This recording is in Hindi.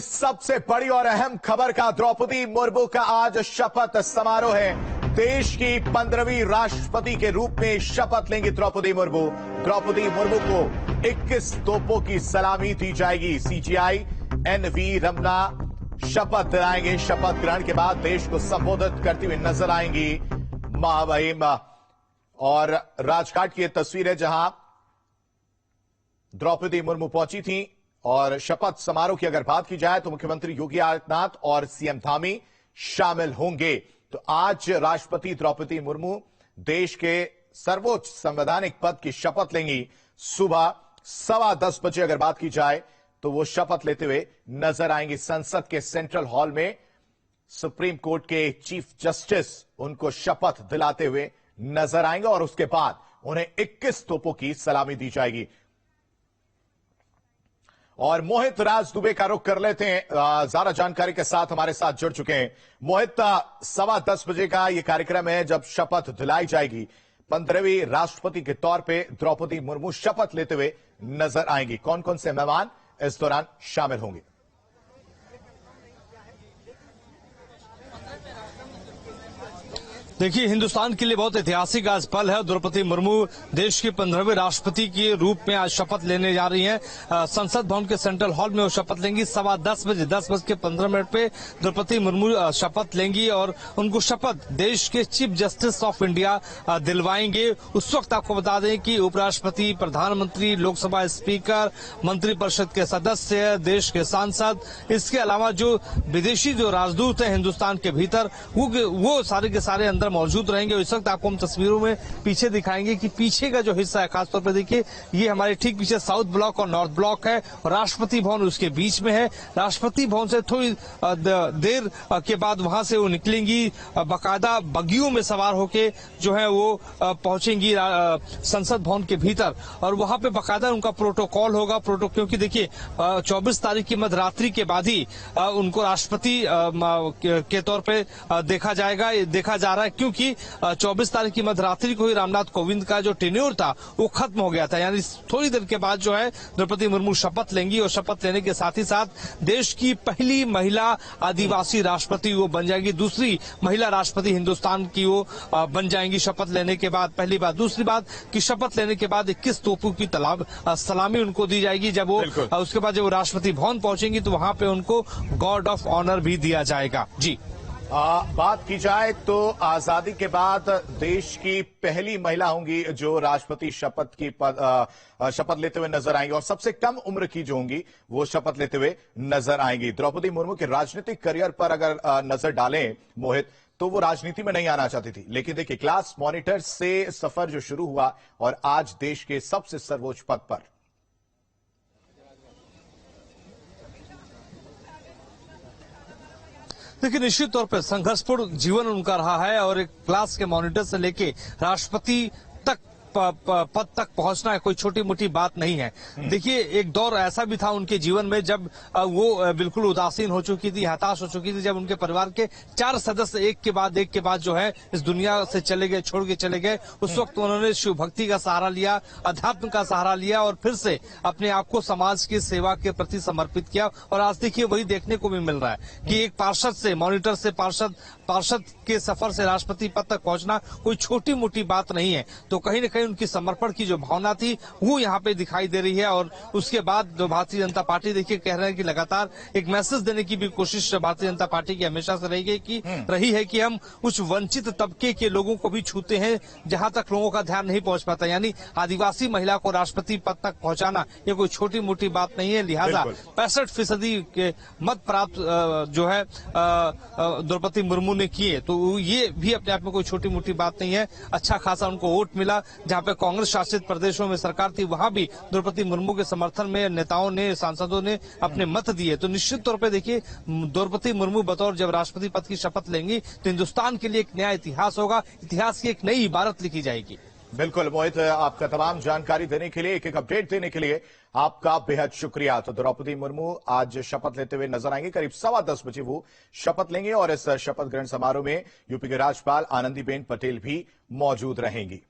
सबसे बड़ी और अहम खबर का द्रौपदी मुर्मू का आज शपथ समारोह है। देश की 15वीं राष्ट्रपति के रूप में शपथ लेंगी द्रौपदी मुर्मू। द्रौपदी मुर्मू को 21 तोपों की सलामी दी जाएगी। सीजीआई एनवी रमना शपथ दिलाएंगे। शपथ ग्रहण के बाद देश को संबोधित करती हुई नजर आएंगी महामहिम। और राजघाट की यह तस्वीर है जहां द्रौपदी मुर्मू पहुंची थी। और शपथ समारोह की अगर बात की जाए तो मुख्यमंत्री योगी आदित्यनाथ और सीएम धामी शामिल होंगे। तो आज राष्ट्रपति द्रौपदी मुर्मू देश के सर्वोच्च संवैधानिक पद की शपथ लेंगी। सुबह 10:15 बजे अगर बात की जाए तो वो शपथ लेते हुए नजर आएंगी। संसद के सेंट्रल हॉल में सुप्रीम कोर्ट के चीफ जस्टिस उनको शपथ दिलाते हुए नजर आएंगे और उसके बाद उन्हें 21 तोपों की सलामी दी जाएगी। और मोहित राज दुबे का रुख कर लेते हैं, ज्यादा जानकारी के साथ हमारे साथ जुड़ चुके हैं। मोहित, 10:15 बजे का यह कार्यक्रम है जब शपथ दिलाई जाएगी। 15वीं राष्ट्रपति के तौर पे द्रौपदी मुर्मू शपथ लेते हुए नजर आएंगी। कौन कौन से मेहमान इस दौरान शामिल होंगे? देखिए, हिंदुस्तान के लिए बहुत ऐतिहासिक आज पल है। द्रौपदी मुर्मू देश की 15वीं राष्ट्रपति के रूप में आज शपथ लेने जा रही हैं। संसद भवन के सेंट्रल हॉल में वो शपथ लेंगी। 10:15 बजे 10:15 पे द्रौपदी मुर्मू शपथ लेंगी और उनको शपथ देश के चीफ जस्टिस ऑफ इंडिया दिलवाएंगे। उस वक्त आपको बता दें कि उपराष्ट्रपति, प्रधानमंत्री, लोकसभा स्पीकर, मंत्रिपरिषद के सदस्य, देश के सांसद, इसके अलावा जो विदेशी जो राजदूत हैं हिंदुस्तान के भीतर, वो सारे के सारे अंदर मौजूद रहेंगे। इस वक्त आपको हम तस्वीरों में पीछे दिखाएंगे कि पीछे का जो हिस्सा है, खासतौर पर देखिए, ये हमारे ठीक पीछे साउथ ब्लॉक और नॉर्थ ब्लॉक है। राष्ट्रपति भवन उसके बीच में है। राष्ट्रपति भवन से थोड़ी देर के बाद वहां से वो निकलेंगी, बाकायदा बग्गियों में सवार होके जो है वो पहुंचेंगी संसद भवन के भीतर और वहां पे बाकायदा उनका प्रोटोकॉल होगा। क्योंकि देखिए 24 तारीख की मध्यरात्रि के बाद ही उनको राष्ट्रपति के तौर पर देखा जा रहा है, क्योंकि 24 तारीख की मध्यरात्रि को ही रामनाथ कोविंद का जो टेन्योर था वो खत्म हो गया था। यानी थोड़ी देर के बाद जो है द्रौपदी मुर्मू शपथ लेंगी और शपथ लेने के साथ ही साथ देश की पहली महिला आदिवासी राष्ट्रपति वो बन जाएगी। दूसरी महिला राष्ट्रपति हिंदुस्तान की वो बन जाएंगी शपथ लेने के बाद। पहली बात। दूसरी बात कि शपथ लेने के बाद 21 तोपों की सलामी उनको दी जाएगी। जब वो उसके बाद जब वो राष्ट्रपति भवन पहुंचेंगी तो वहां पे उनको गार्ड ऑफ ऑनर भी दिया जाएगा। जी, बात की जाए तो आजादी के बाद देश की पहली महिला होंगी जो राष्ट्रपति शपथ लेते हुए नजर आएंगी और सबसे कम उम्र की जो होंगी वो शपथ लेते हुए नजर आएंगी। द्रौपदी मुर्मू के राजनीतिक करियर पर अगर नजर डालें मोहित, तो वो राजनीति में नहीं आना चाहती थी, लेकिन देखिए क्लास मॉनिटर से सफर जो शुरू हुआ और आज देश के सबसे सर्वोच्च पद पर। देखिए, निश्चित तौर पर संघर्षपूर्ण जीवन उनका रहा है और एक क्लास के मॉनिटर से लेके राष्ट्रपति तक पद तक पहुंचना कोई छोटी मोटी बात नहीं है। देखिए, एक दौर ऐसा भी था उनके जीवन में जब वो बिल्कुल उदासीन हो चुकी थी, हताश हो चुकी थी, जब उनके परिवार के 4 सदस्य एक के बाद जो है इस दुनिया से चले गए, छोड़ के चले गए। उस वक्त उन्होंने शिव भक्ति का सहारा लिया, अध्यात्म का सहारा लिया और फिर से अपने आप को समाज की सेवा के प्रति समर्पित किया। और आज देखिए वही देखने को भी मिल रहा है कि एक पार्षद से, मॉनिटर से पार्षद के सफर से राष्ट्रपति पद तक पहुंचना कोई छोटी मोटी बात नहीं है। तो कहीं न कहीं उनकी समर्पण की जो भावना थी वो यहाँ पे दिखाई दे रही है। और उसके बाद जो भारतीय जनता पार्टी देखिए कह रहे हैं कि लगातार एक मैसेज देने की भी कोशिश भारतीय जनता पार्टी की हमेशा से रही है कि हम उस वंचित तबके के लोगों को भी छूते हैं जहां तक लोगों का ध्यान नहीं पहुंच पाता। यानी आदिवासी महिला को राष्ट्रपति पद तक पहुंचाना ये कोई छोटी मोटी बात नहीं है। लिहाजा 65% के मत प्राप्त जो है द्रौपदी मुर्मू ने किए, तो ये भी अपने आप में कोई छोटी मोटी बात नहीं है। अच्छा खासा उनको वोट मिला। जहां पे कांग्रेस शासित प्रदेशों में सरकार थी वहां भी द्रौपदी मुर्मू के समर्थन में नेताओं ने, सांसदों ने अपने मत दिए। तो निश्चित तौर पे देखिए द्रौपदी मुर्मू बतौर जब राष्ट्रपति पद की शपथ लेंगी तो हिंदुस्तान के लिए एक नया इतिहास होगा, इतिहास की एक नई इबारत लिखी जाएगी। बिल्कुल मोहित, आपका तमाम जानकारी देने के लिए, एक अपडेट देने के लिए आपका बेहद शुक्रिया। तो द्रौपदी मुर्मू आज शपथ लेते हुए नजर आएंगे। करीब 10:15 बजे वो शपथ लेंगे और इस शपथ ग्रहण समारोह में यूपी के राज्यपाल आनंदीबेन पटेल भी मौजूद रहेंगी।